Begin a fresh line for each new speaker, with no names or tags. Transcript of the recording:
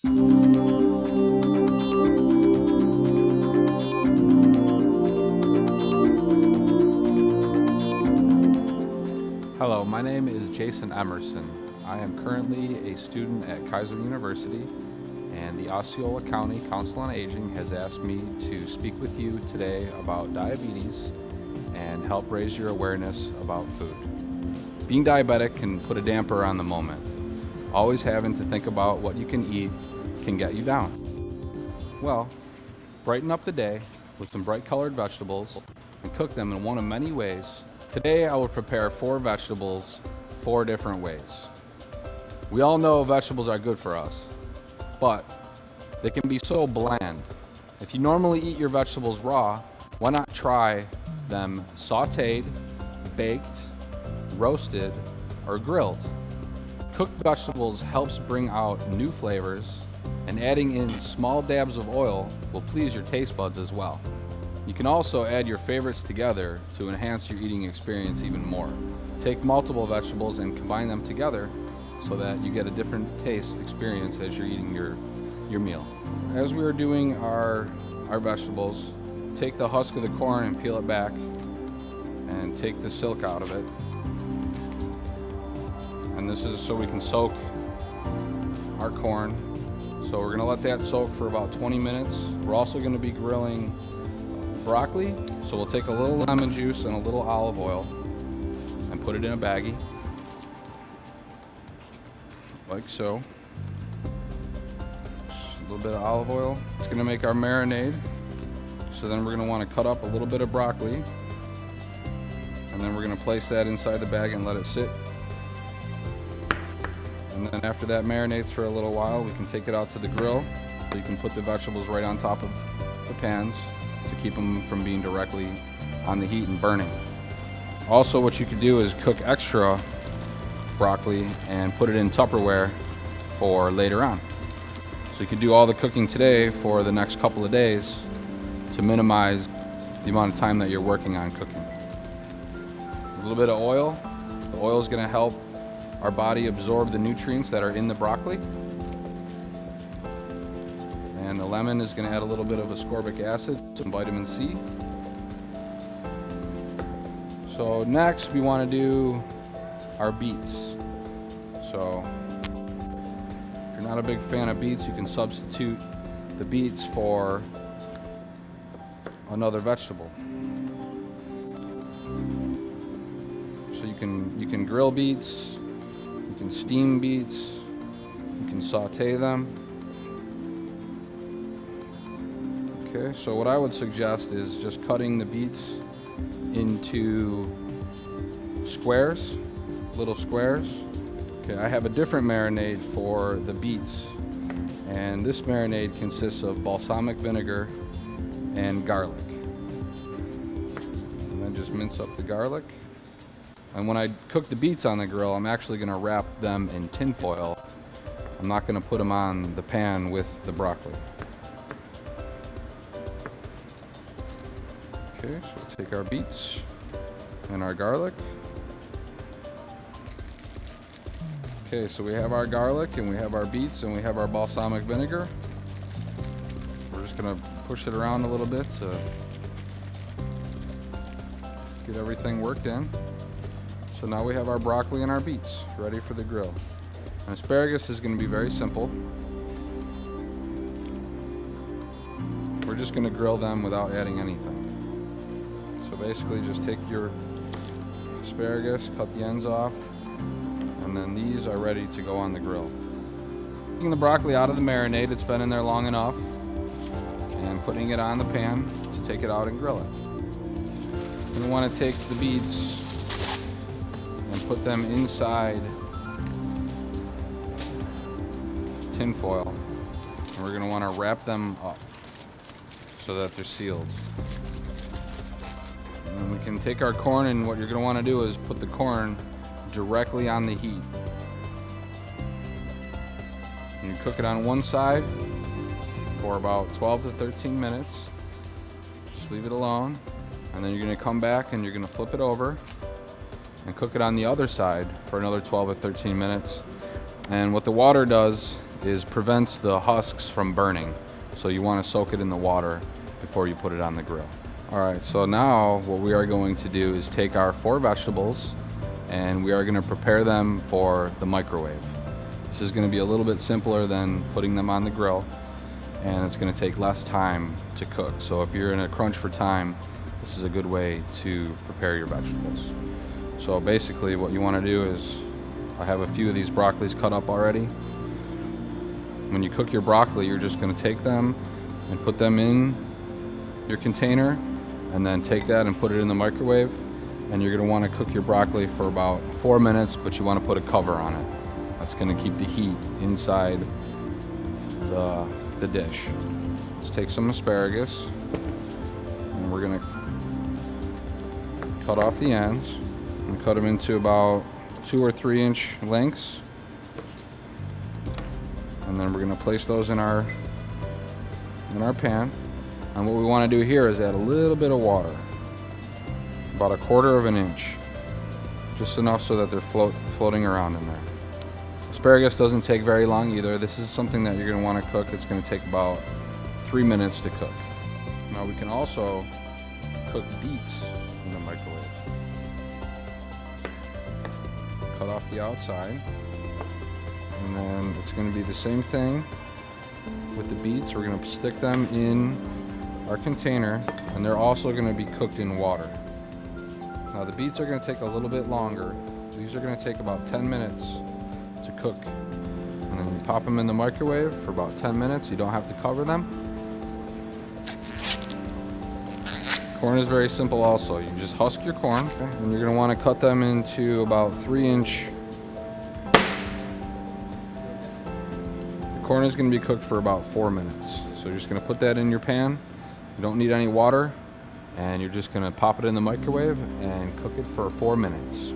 Hello, my name is Jason Emerson. I am currently a student at Kaiser University, and the Osceola County Council on Aging has asked me to speak with you today about diabetes and help raise your awareness about food. Being diabetic can put a damper on the moment. Always having to think about what you can eat can get you down. Well, brighten up the day with some bright colored vegetables and cook them in one of many ways. Today I will prepare 4 vegetables 4 different ways. We all know vegetables are good for us, but they can be so bland. If you normally eat your vegetables raw, why not try them sauteed, baked, roasted, or grilled? Cooked vegetables helps bring out new flavors, and adding in small dabs of oil will please your taste buds as well. You can also add your favorites together to enhance your eating experience even more. Take multiple vegetables and combine them together so that you get a different taste experience as you're eating your meal. As we are doing our vegetables, take the husk of the corn and peel it back and take the silk out of it. And this is so we can soak our corn. So we're gonna let that soak for about 20 minutes. We're also gonna be grilling broccoli, so we'll take a little lemon juice and a little olive oil and put it in a baggie, like so. Just a little bit of olive oil. It's gonna make our marinade. So then we're gonna wanna cut up a little bit of broccoli, and then we're gonna place that inside the bag and let it sit. And then after that marinates for a little while, we can take it out to the grill, so you can put the vegetables right on top of the pans to keep them from being directly on the heat and burning. Also, what you could do is cook extra broccoli and put it in Tupperware for later on. So you could do all the cooking today for the next couple of days to minimize the amount of time that you're working on cooking. A little bit of oil. The oil is going to help our body absorb the nutrients that are in the broccoli. And the lemon is going to add a little bit of ascorbic acid, some vitamin C. So next we want to do our beets. So if you're not a big fan of beets, you can substitute the beets for another vegetable. So you can grill beets, you can steam beets, you can saute them. Okay, so what I would suggest is just cutting the beets into squares, little squares. Okay, I have a different marinade for the beets, and this marinade consists of balsamic vinegar and garlic. And then just mince up the garlic. And when I cook the beets on the grill, I'm actually going to wrap them in tin foil. I'm not going to put them on the pan with the broccoli. Okay, so we'll take our beets and our garlic. Okay, so we have our garlic and we have our beets and we have our balsamic vinegar. We're just gonna push it around a little bit to get everything worked in. So now we have our broccoli and our beets ready for the grill. And asparagus is gonna be very simple. We're just gonna grill them without adding anything. So basically just take your asparagus, cut the ends off, and then these are ready to go on the grill. Taking the broccoli out of the marinade, it's been in there long enough, and putting it on the pan to take it out and grill it. Then we want to take the beets and put them inside tin foil, and we're going to want to wrap them up so that they're sealed. And we can take our corn, and what you're going to want to do is put the corn directly on the heat. And you cook it on one side for about 12 to 13 minutes. Just leave it alone. And then you're going to come back and you're going to flip it over and cook it on the other side for another 12 or 13 minutes. And what the water does prevents the husks from burning. So you want to soak it in the water before you put it on the grill. All right, so now what we are going to do is take our 4 vegetables and we are going to prepare them for the microwave. This is going to be a little bit simpler than putting them on the grill, and it's going to take less time to cook. So if you're in a crunch for time, this is a good way to prepare your vegetables. So basically what you want to do is, I have a few of these broccolis cut up already. When you cook your broccoli, you're just going to take them and put them in your container, and then take that and put it in the microwave. And you're going to want to cook your broccoli for about 4 minutes, but you want to put a cover on it. That's going to keep the heat inside the dish. Let's take some asparagus, and we're going to cut off the ends and cut them into about 2 or 3 inch lengths. And then we're going to place those in our pan. And what we want to do here is add a little bit of water, about 1/4 of an inch, just enough so that they're floating around in there. Asparagus doesn't take very long either. This is something that you're going to want to cook. It's going to take about 3 minutes to cook. Now we can also cook beets in the microwave. Cut off the outside, and then it's going to be the same thing with the beets. We're going to stick them in our container, and they're also going to be cooked in water. Now the beets are going to take a little bit longer. These are going to take about 10 minutes to cook. And then you pop them in the microwave for about 10 minutes. You don't have to cover them. Corn is very simple also. You just husk your corn, okay? And you're going to want to cut them into about 3 inch. The corn is going to be cooked for about 4 minutes. So you're just going to put that in your pan. You don't need any water, and you're just going to pop it in the microwave and cook it for 4 minutes.